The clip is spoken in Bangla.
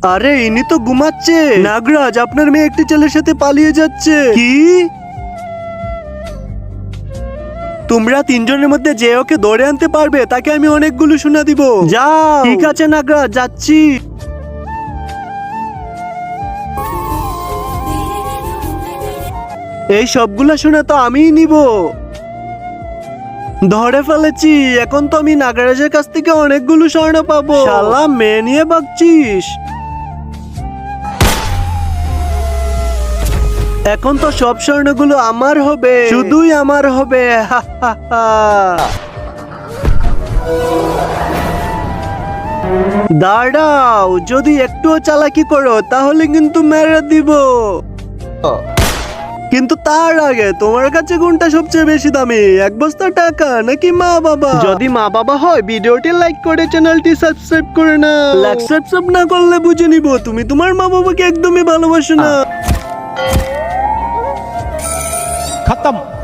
আরে ইনি তো ঘুমাচ্ছে। নাগরাজ, আপনার মেয়ে একটি ছেলের সাথে পালিয়ে যাচ্ছে। কি? তোমরা তিনজনের মধ্যে যে ওকে ধরে আনতে পারবে তাকে আমি অনেকগুলো সোনা দিব। যাও। ঠিক আছে নাগরাজ, যাচ্ছি। এই সবগুলা সোনা তো আমিই নিব। ধরে ফেলেছি। এখন তো আমি নাগরাজের কাছ থেকে অনেকগুলো স্বর্ণ পাবো। শালা, মেয়ে নিয়ে ভাবছিস? এখন তো সব স্বর্ণগুলো আমার হবে, শুধুই আমার হবে। হা হা হা। দাঁড়াও, যদি একটুও চালাকি করো তাহলে কিন্তু মেরে দিব। কিন্তু তার আগে তোমার কাছে কোনটা সবচেয়ে বেশি দামি, এক বস্তা টাকা নাকি মা বাবা? যদি মা বাবা হয় ভিডিওটি লাইক করে চ্যানেলটি সাবস্ক্রাইব করে না। লাইক সাবস্ক্রাইব না করলে বুঝে নিব তুমি তোমার মা বাবাকে একদমই ভালোবাসো না। खत्म।